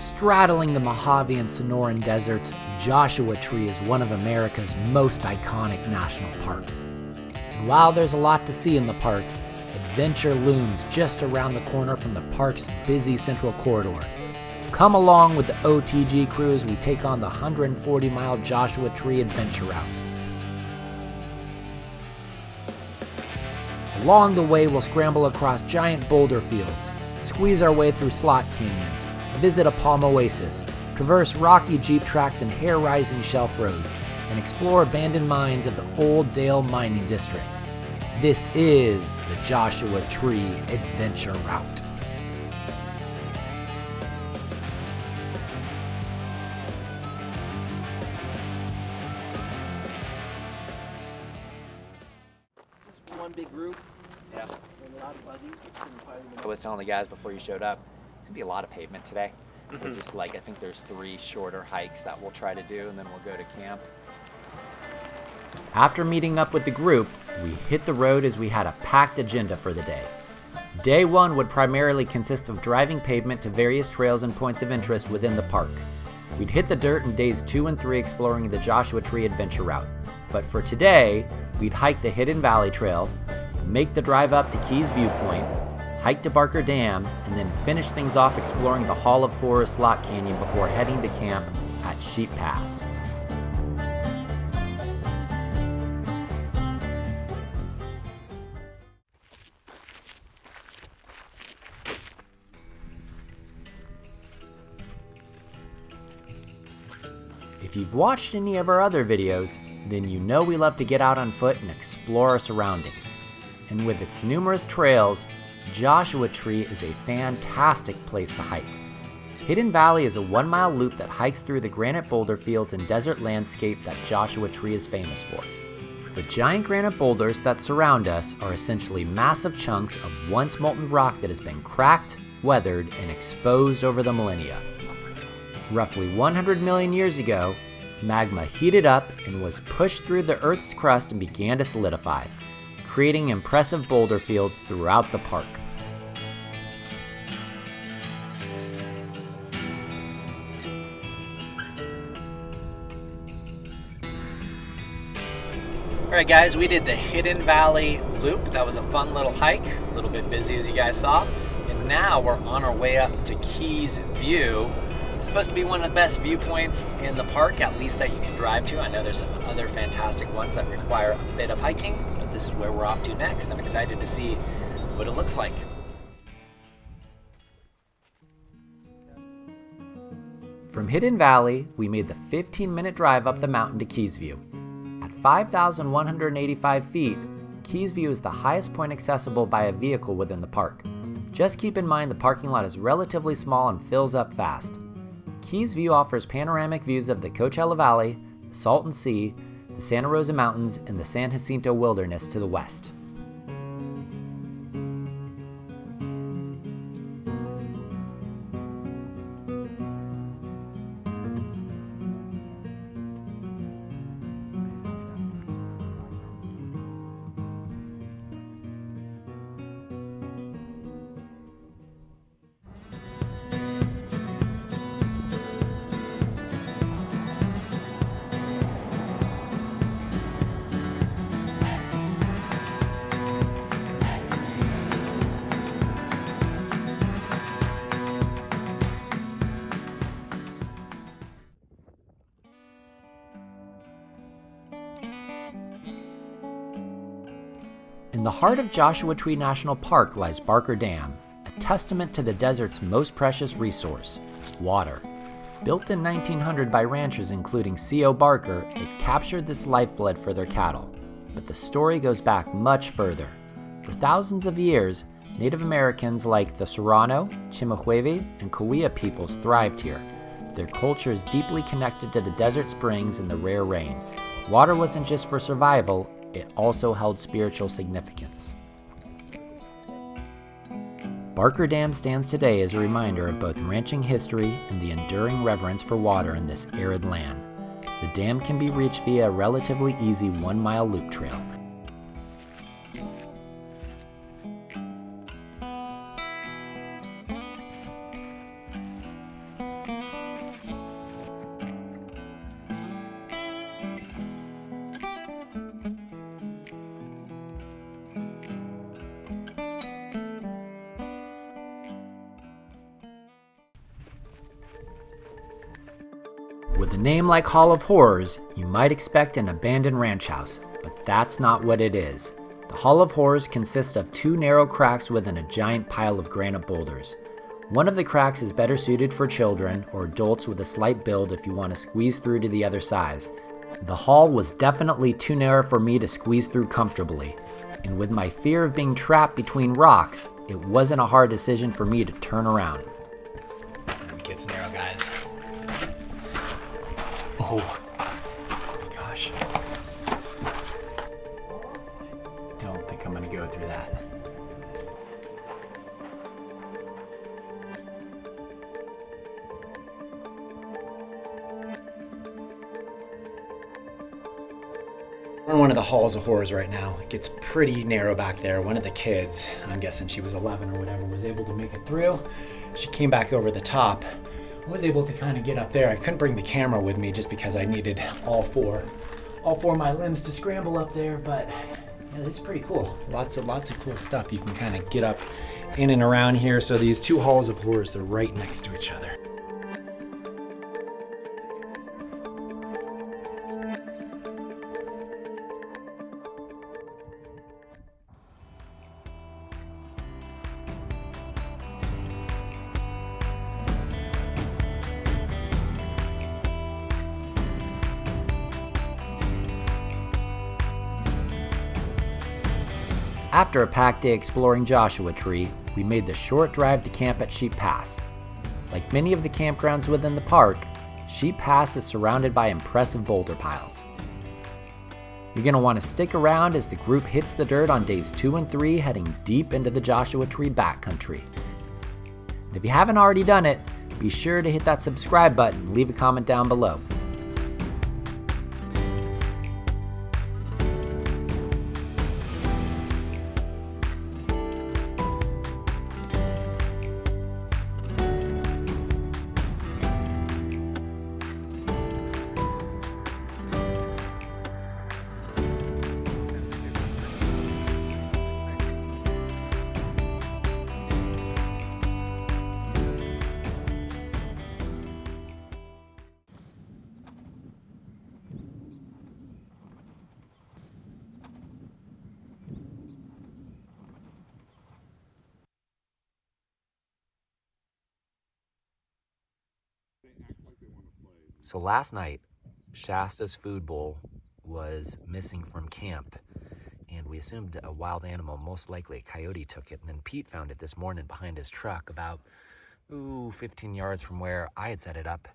Straddling the Mojave and Sonoran deserts, Joshua Tree is one of America's most iconic national parks. And while there's a lot to see in the park, adventure looms just around the corner from the park's busy central corridor. Come along with the OTG crew as we take on the 140-mile Joshua Tree adventure route. Along the way, we'll scramble across giant boulder fields, squeeze our way through slot canyons, visit a palm oasis, traverse rocky jeep tracks and hair-rising shelf roads, and explore abandoned mines of the Old Dale Mining District. This is the Joshua Tree Adventure Route. One big group. Yeah. And a lot of buddies. I was telling the guys before you showed up, it's gonna be a lot of pavement today. We're just I think there's 3 shorter hikes that we'll try to do, and then we'll go to camp. After meeting up with the group, we hit the road as we had a packed agenda for the day. Day 1 would primarily consist of driving pavement to various trails and points of interest within the park. We'd hit the dirt in days 2 and 3 exploring the Joshua Tree Adventure Route. But for today, we'd hike the Hidden Valley Trail, make the drive up to Keys Viewpoint, hike to Barker Dam, and then finish things off exploring the Hall of Horrors Slot Canyon before heading to camp at Sheep Pass. If you've watched any of our other videos, then you know we love to get out on foot and explore our surroundings. And with its numerous trails, Joshua Tree is a fantastic place to hike. Hidden Valley is a 1-mile loop that hikes through the granite boulder fields and desert landscape that Joshua Tree is famous for. The giant granite boulders that surround us are essentially massive chunks of once molten rock that has been cracked, weathered, and exposed over the millennia. Roughly 100 million years ago, magma heated up and was pushed through the Earth's crust and began to solidify, creating impressive boulder fields throughout the park. Alright guys, we did the Hidden Valley Loop. That was a fun little hike, a little bit busy as you guys saw. And now we're on our way up to Keys View. It's supposed to be one of the best viewpoints in the park, at least that you can drive to. I know there's some other fantastic ones that require a bit of hiking, but this is where we're off to next. I'm excited to see what it looks like. From Hidden Valley, we made the 15-minute drive up the mountain to Keys View. At 5,185 feet, Keys View is the highest point accessible by a vehicle within the park. Just keep in mind the parking lot is relatively small and fills up fast. Keys View offers panoramic views of the Coachella Valley, the Salton Sea, the Santa Rosa Mountains, and the San Jacinto Wilderness to the west. In the heart of Joshua Tree National Park lies Barker Dam, a testament to the desert's most precious resource, water. Built in 1900 by ranchers including C.O. Barker, it captured this lifeblood for their cattle. But the story goes back much further. For thousands of years, Native Americans like the Serrano, Chemehuevi, and Cahuilla peoples thrived here. Their culture is deeply connected to the desert springs and the rare rain. Water wasn't just for survival, it also held spiritual significance. Barker Dam stands today as a reminder of both ranching history and the enduring reverence for water in this arid land. The dam can be reached via a relatively easy 1-mile loop trail. With a name like Hall of Horrors, you might expect an abandoned ranch house, but that's not what it is. The Hall of Horrors consists of 2 narrow cracks within a giant pile of granite boulders. One of the cracks is better suited for children or adults with a slight build if you want to squeeze through to the other sides. The hall was definitely too narrow for me to squeeze through comfortably, and with my fear of being trapped between rocks, it wasn't a hard decision for me to turn around. It gets narrow, guys. Oh my gosh. Don't think I'm gonna go through that. We're in one of the halls of horrors right now. It gets pretty narrow back there. One of the kids, I'm guessing she was 11 or whatever, was able to make it through. She came back over the top. I was able to kind of get up there. I couldn't bring the camera with me just because I needed all four of my limbs to scramble up there, but yeah, it's pretty cool. Lots of cool stuff. You can kind of get up in and around here. So these 2 halls of horrors, they're right next to each other. After a packed day exploring Joshua Tree, we made the short drive to camp at Sheep Pass. Like many of the campgrounds within the park, Sheep Pass is surrounded by impressive boulder piles. You're going to want to stick around as the group hits the dirt on days 2 and 3, heading deep into the Joshua Tree backcountry. And if you haven't already done it, be sure to hit that subscribe button and leave a comment down below. So last night, Shasta's food bowl was missing from camp, and we assumed a wild animal, most likely a coyote, took it. And then Pete found it this morning behind his truck about 15 yards from where I had set it up,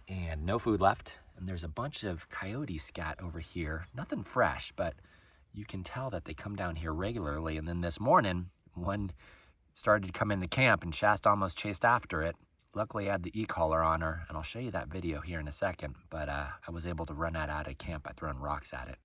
and no food left. And there's a bunch of coyote scat over here. Nothing fresh, but you can tell that they come down here regularly. And then this morning, one started to come into camp, and Shasta almost chased after it. Luckily, I had the e-collar on her, and I'll show you that video here in a second, but I was able to run that out of camp by throwing rocks at it.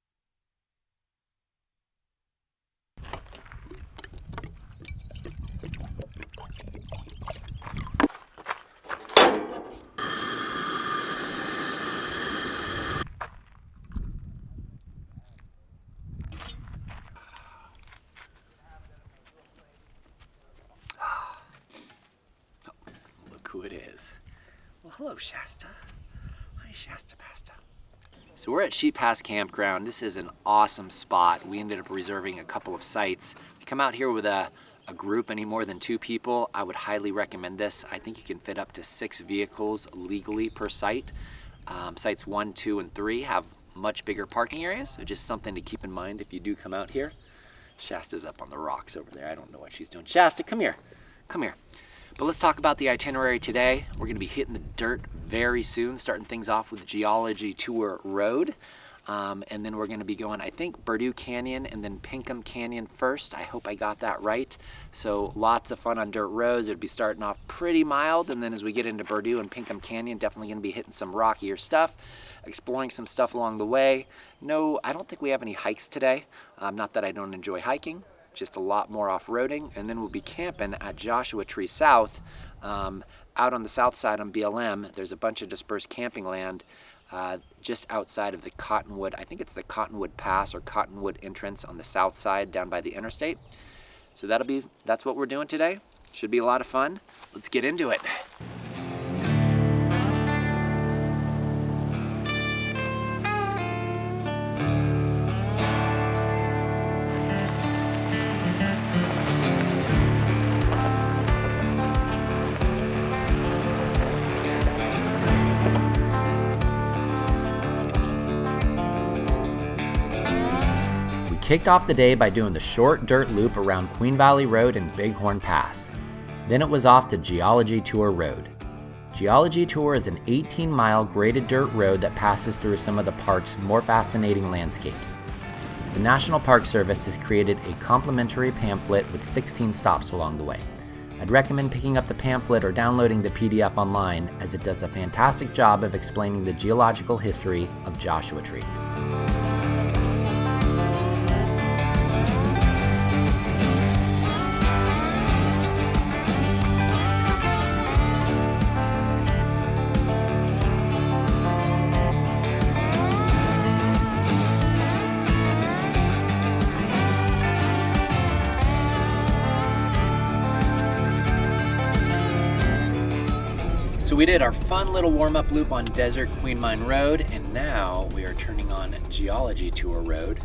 Who it is. Well, hello, Shasta. Hi, Shasta Pasta. So we're at Sheep Pass Campground. This is an awesome spot. We ended up reserving a couple of sites. If you come out here with a group any more than 2 people, I would highly recommend this. I think you can fit up to 6 vehicles legally per site. Sites 1, 2, and 3 have much bigger parking areas, so just something to keep in mind if you do come out here. Shasta's up on the rocks over there. I don't know what she's doing. Shasta, come here. Come here. But let's talk about the itinerary today. We're gonna be hitting the dirt very soon, starting things off with Geology Tour Road. And then we're gonna be going, I think, Berdoo Canyon and then Pinkham Canyon first. I hope I got that right. So lots of fun on dirt roads. It'll be starting off pretty mild, and then as we get into Berdoo and Pinkham Canyon, definitely gonna be hitting some rockier stuff, exploring some stuff along the way. No, I don't think we have any hikes today. Not that I don't enjoy hiking, just a lot more off-roading. And then we'll be camping at Joshua Tree South. Out on the south side on BLM, there's a bunch of dispersed camping land just outside of the Cottonwood, I think it's the Cottonwood Pass or Cottonwood entrance on the south side down by the interstate. So that's what we're doing today. Should be a lot of fun. Let's get into it. kicked off the day by doing the short dirt loop around Queen Valley Road and Bighorn Pass. Then it was off to Geology Tour Road. Geology Tour is an 18-mile graded dirt road that passes through some of the park's more fascinating landscapes. The National Park Service has created a complimentary pamphlet with 16 stops along the way. I'd recommend picking up the pamphlet or downloading the PDF online, as it does a fantastic job of explaining the geological history of Joshua Tree. So we did our fun little warm-up loop on Desert Queen Mine Road, and now we are turning on Geology Tour Road.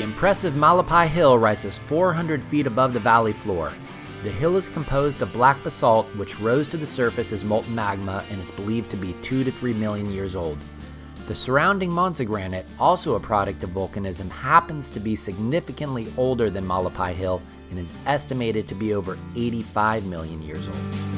The impressive Malapai Hill rises 400 feet above the valley floor. The hill is composed of black basalt, which rose to the surface as molten magma and is believed to be 2 to 3 million years old. The surrounding Monza granite, also a product of volcanism, happens to be significantly older than Malapai Hill and is estimated to be over 85 million years old.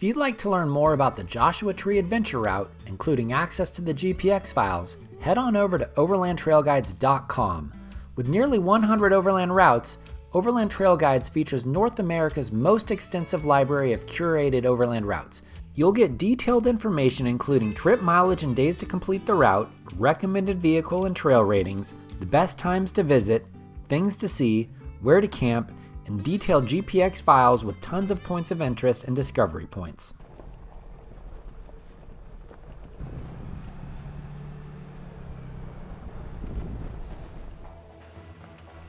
If you'd like to learn more about the Joshua Tree Adventure Route, including access to the GPX files, head on over to overlandtrailguides.com. With nearly 100 overland routes, Overland Trail Guides features North America's most extensive library of curated overland routes. You'll get detailed information including trip mileage and days to complete the route, recommended vehicle and trail ratings, the best times to visit, things to see, where to camp, and detailed GPX files with tons of points of interest and discovery points.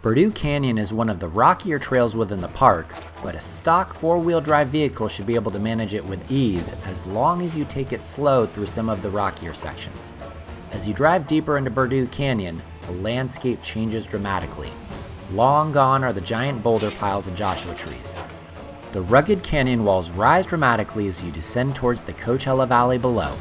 Berdoo Canyon is one of the rockier trails within the park, but a stock four-wheel drive vehicle should be able to manage it with ease as long as you take it slow through some of the rockier sections. As you drive deeper into Berdoo Canyon, the landscape changes dramatically. Long gone are the giant boulder piles of Joshua trees. The rugged canyon walls rise dramatically as you descend towards the Coachella Valley below.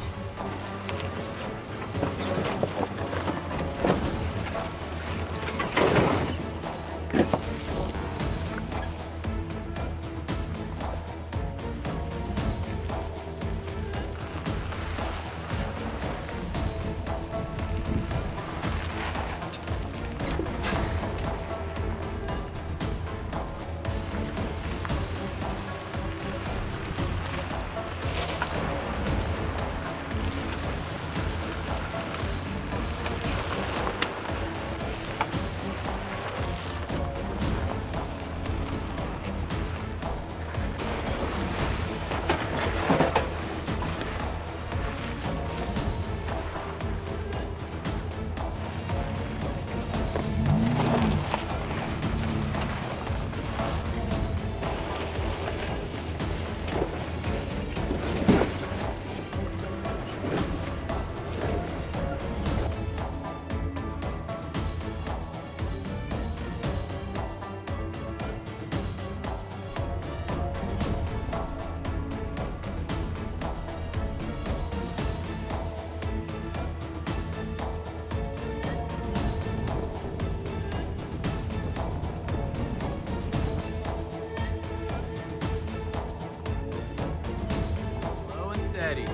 steady.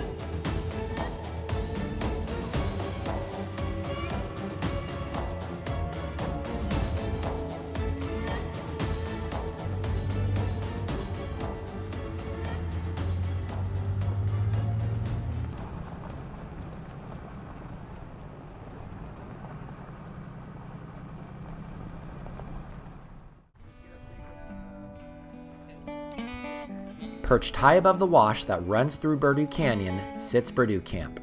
Perched high above the wash that runs through Berdoo Canyon sits Berdoo Camp.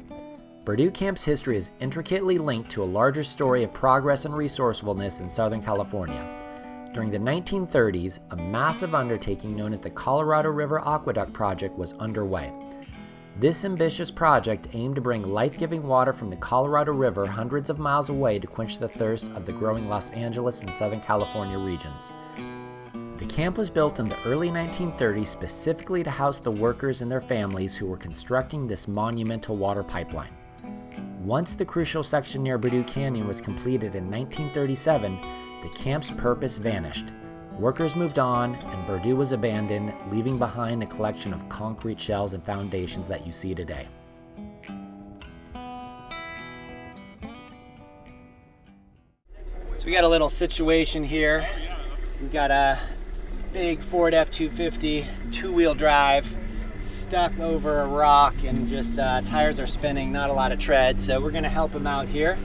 Berdoo Camp's history is intricately linked to a larger story of progress and resourcefulness in Southern California. During the 1930s, a massive undertaking known as the Colorado River Aqueduct Project was underway. This ambitious project aimed to bring life-giving water from the Colorado River hundreds of miles away to quench the thirst of the growing Los Angeles and Southern California regions. The camp was built in the early 1930s specifically to house the workers and their families who were constructing this monumental water pipeline. Once the crucial section near Berdoo Canyon was completed in 1937, the camp's purpose vanished. Workers moved on, and Berdoo was abandoned, leaving behind a collection of concrete shells and foundations that you see today. So we got a little situation here. We've got a big Ford F-250 two-wheel drive stuck over a rock, and just tires are spinning, not a lot of tread, so we're gonna help him out here.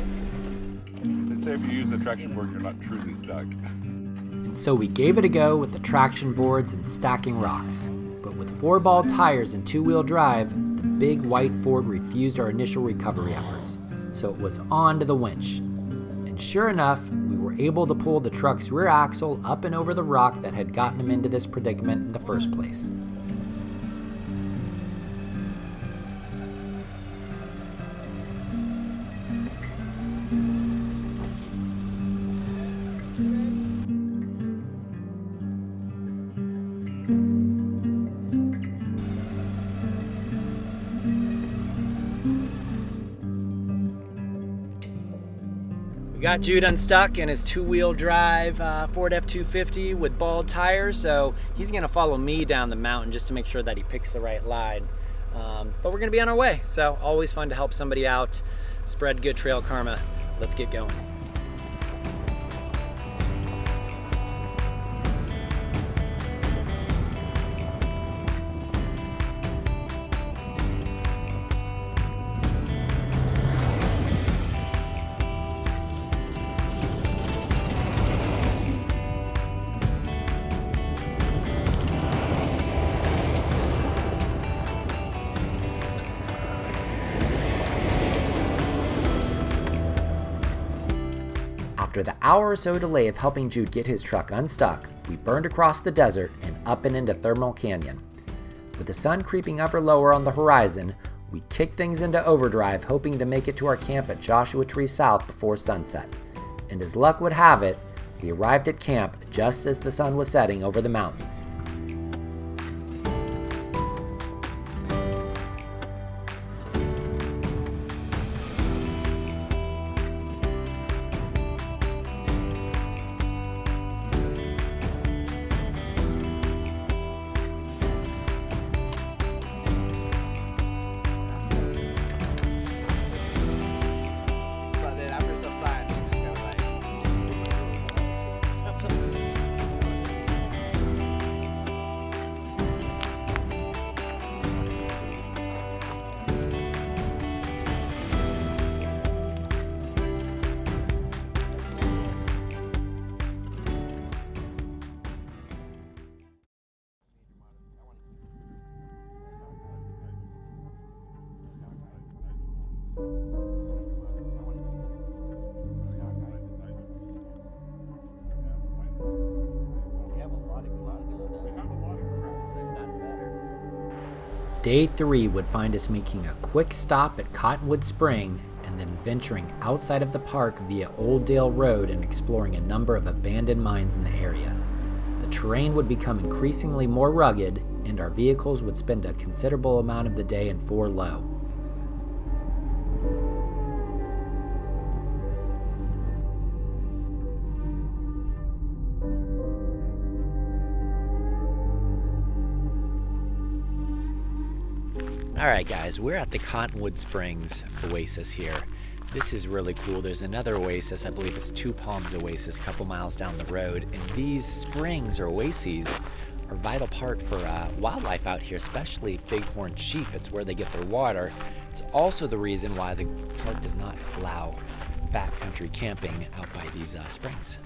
They say if you use the traction board, you're not truly stuck. And so we gave it a go with the traction boards and stacking rocks. But with 4-ball tires and two-wheel drive, the big white Ford refused our initial recovery efforts. So it was on to the winch. And sure enough, we were able to pull the truck's rear axle up and over the rock that had gotten him into this predicament in the first place. We got Jude unstuck in his two-wheel drive Ford F-250 with bald tires, so he's gonna follow me down the mountain just to make sure that he picks the right line. But we're gonna be on our way, so always fun to help somebody out, spread good trail karma. Let's get going. After the hour or so delay of helping Jude get his truck unstuck, we burned across the desert and up and into Thermal Canyon. With the sun creeping ever lower on the horizon, we kicked things into overdrive, hoping to make it to our camp at Joshua Tree South before sunset. And as luck would have it, we arrived at camp just as the sun was setting over the mountains. Day 3 would find us making a quick stop at Cottonwood Spring and then venturing outside of the park via Old Dale Road and exploring a number of abandoned mines in the area. The terrain would become increasingly more rugged, and our vehicles would spend a considerable amount of the day in 4 low. Alright guys, we're at the Cottonwood Springs Oasis here. This is really cool. There's another oasis, I believe it's Two Palms Oasis, a couple miles down the road. And these springs or oases are a vital part for wildlife out here, especially bighorn sheep. It's where they get their water. It's also the reason why the park does not allow backcountry camping out by these springs.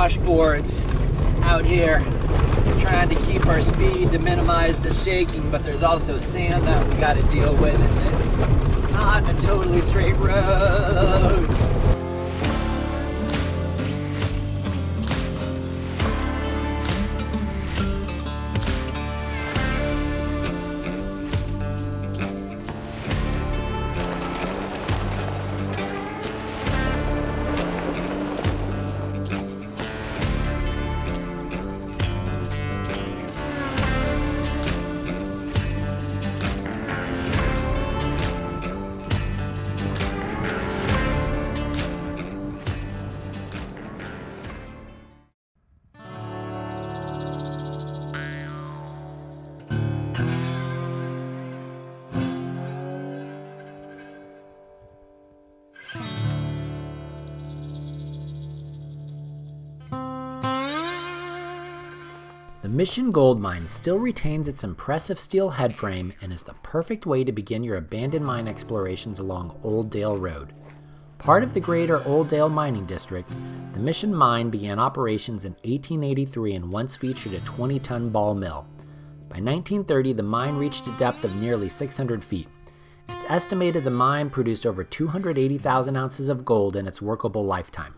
washboards out here, trying to keep our speed to minimize the shaking, but there's also sand that we got to deal with, and it's not a totally straight road. The Mission Gold Mine still retains its impressive steel headframe and is the perfect way to begin your abandoned mine explorations along Old Dale Road. Part of the greater Old Dale Mining District, the Mission Mine began operations in 1883 and once featured a 20-ton ball mill. By 1930, the mine reached a depth of nearly 600 feet. It's estimated the mine produced over 280,000 ounces of gold in its workable lifetime.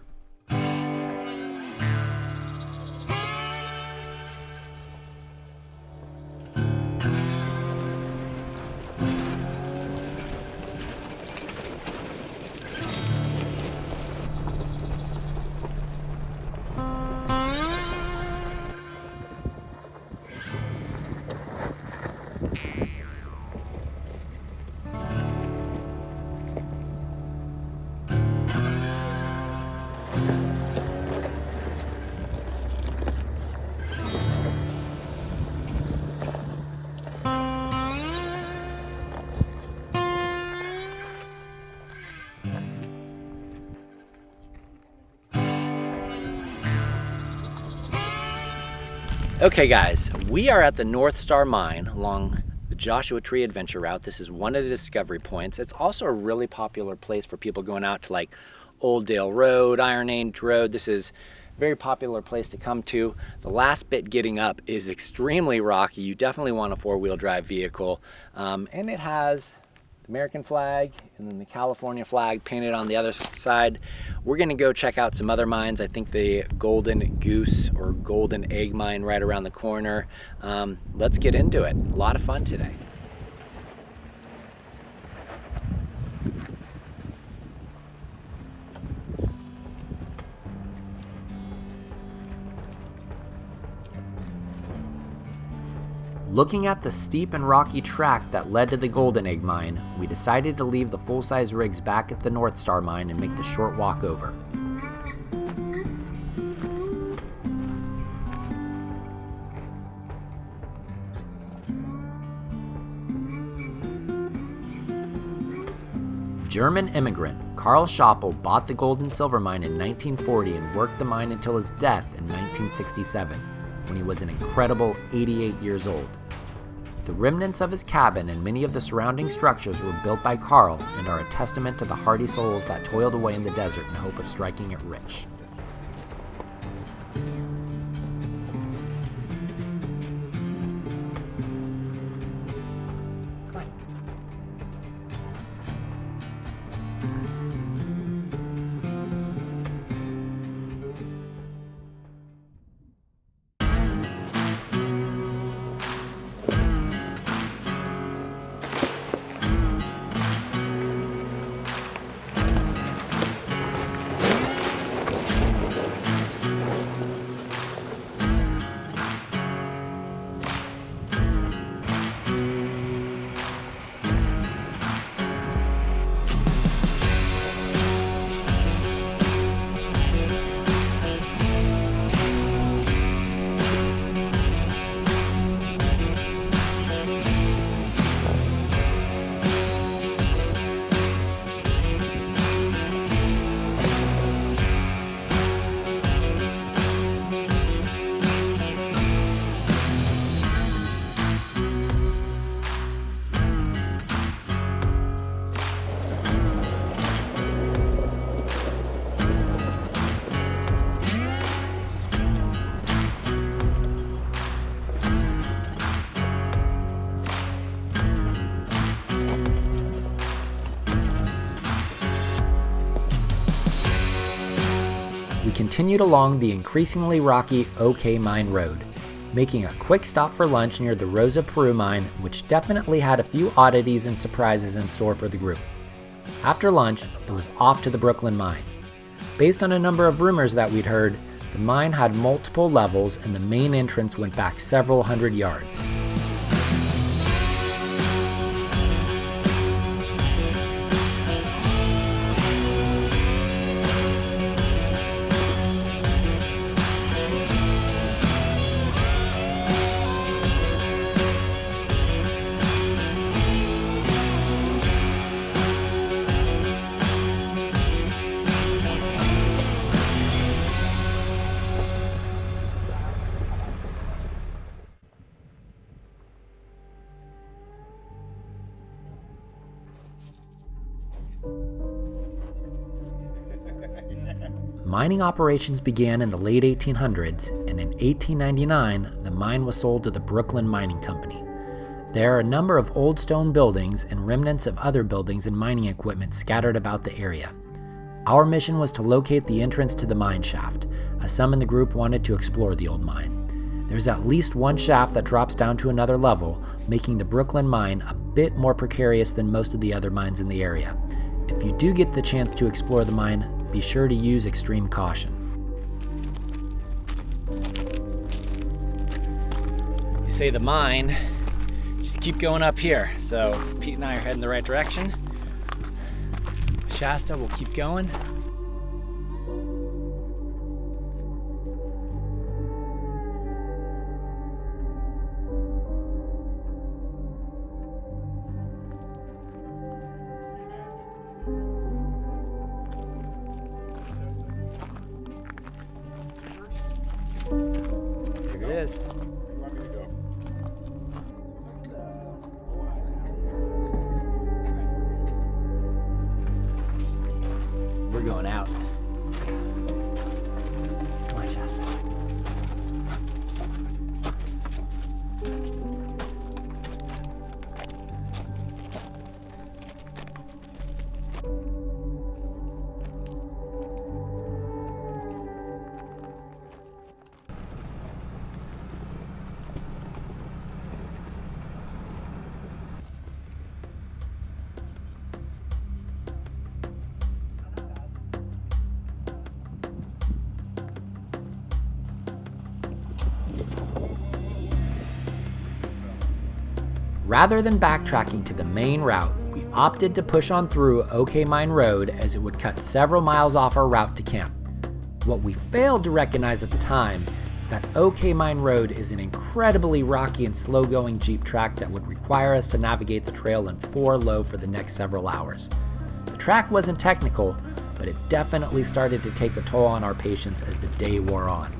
Okay guys, we are at the North Star Mine along the Joshua Tree Adventure Route. This is one of the discovery points. It's also a really popular place for people going out to like Old Dale Road, Iron Age Road. This is a very popular place to come to. The last bit getting up is extremely rocky. You definitely want a four-wheel drive vehicle. And it has the American flag and then the California flag painted on the other side. We're gonna go check out some other mines. I think the Golden Goose or Golden Egg mine right around the corner. Let's get into it. A lot of fun today. Looking at the steep and rocky track that led to the Golden Egg mine, we decided to leave the full-size rigs back at the North Star mine and make the short walk over. German immigrant Karl Schoppel bought the gold and silver mine in 1940 and worked the mine until his death in 1967, when he was an incredible 88 years old. The remnants of his cabin and many of the surrounding structures were built by Karl and are a testament to the hardy souls that toiled away in the desert in the hope of striking it rich. continued along the increasingly rocky OK Mine Road, making a quick stop for lunch near the Rosa Peru mine, which definitely had a few oddities and surprises in store for the group. After lunch, it was off to the Brooklyn mine. Based on a number of rumors that we'd heard, the mine had multiple levels and the main entrance went back several hundred yards. Mining operations began in the late 1800s, and in 1899, the mine was sold to the Brooklyn Mining Company. There are a number of old stone buildings and remnants of other buildings and mining equipment scattered about the area. Our mission was to locate the entrance to the mine shaft, as some in the group wanted to explore the old mine. There's at least one shaft that drops down to another level, making the Brooklyn mine a bit more precarious than most of the other mines in the area. If you do get the chance to explore the mine, be sure to use extreme caution. They say the mine, just keep going up here. So Pete and I are heading the right direction. Shasta will keep going. Here it is. Where do you want me to go? We're going out. Come on, Shasta. Rather than backtracking to the main route, we opted to push on through OK Mine Road as it would cut several miles off our route to camp. What we failed to recognize at the time is that OK Mine Road is an incredibly rocky and slow-going Jeep track that would require us to navigate the trail in 4-low for the next several hours. The track wasn't technical, but it definitely started to take a toll on our patience as the day wore on.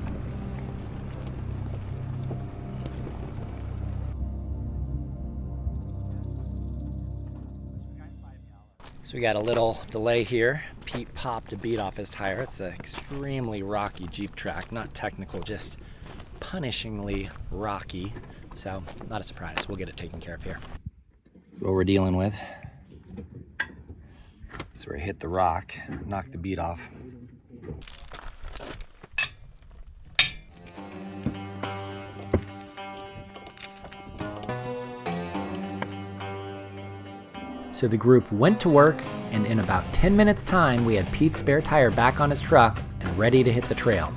So we got a little delay here. Pete popped a bead off his tire. It's an extremely rocky Jeep track, not technical, just punishingly rocky. So not a surprise, we'll get it taken care of here. What we're dealing with is where I hit the rock, knocked the bead off. So the group went to work, and in about 10 minutes time, we had Pete's spare tire back on his truck and ready to hit the trail.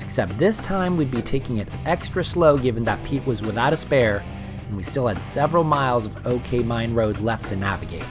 Except this time we'd be taking it extra slow given that Pete was without a spare, and we still had several miles of OK Mine Road left to navigate.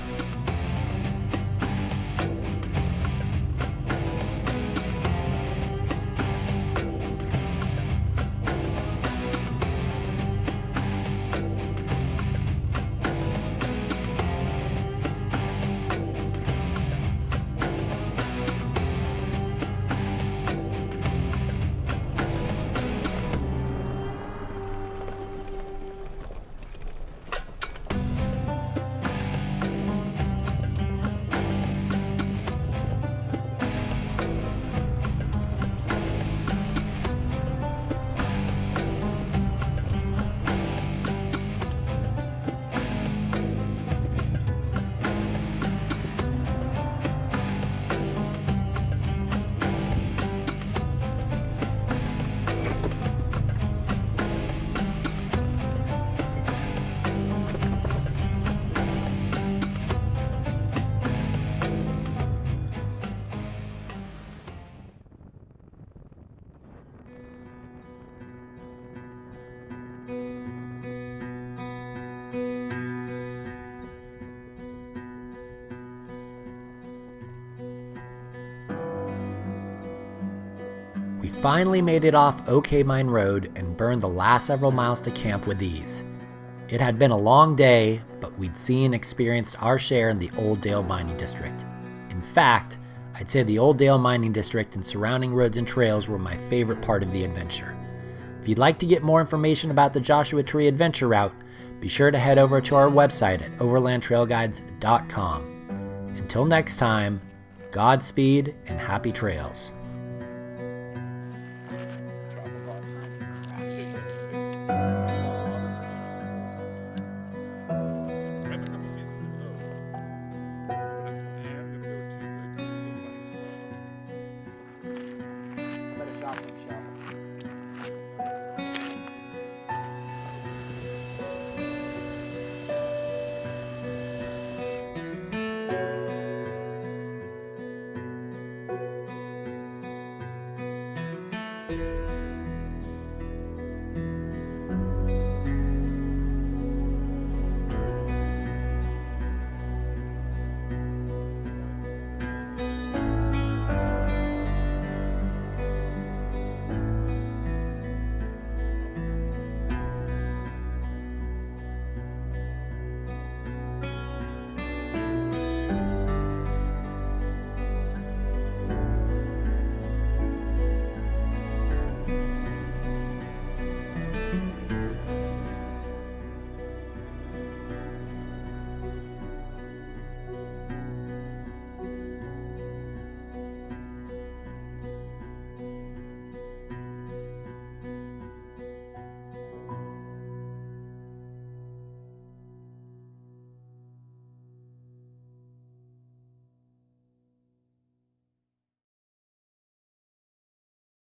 finally made it off OK Mine Road and burned the last several miles to camp with ease. It had been a long day, but we'd seen and experienced our share in the Old Dale Mining District. In fact, I'd say the Old Dale Mining District and surrounding roads and trails were my favorite part of the adventure. If you'd like to get more information about the Joshua Tree Adventure Route, be sure to head over to our website at overlandtrailguides.com. Until next time, Godspeed and happy trails.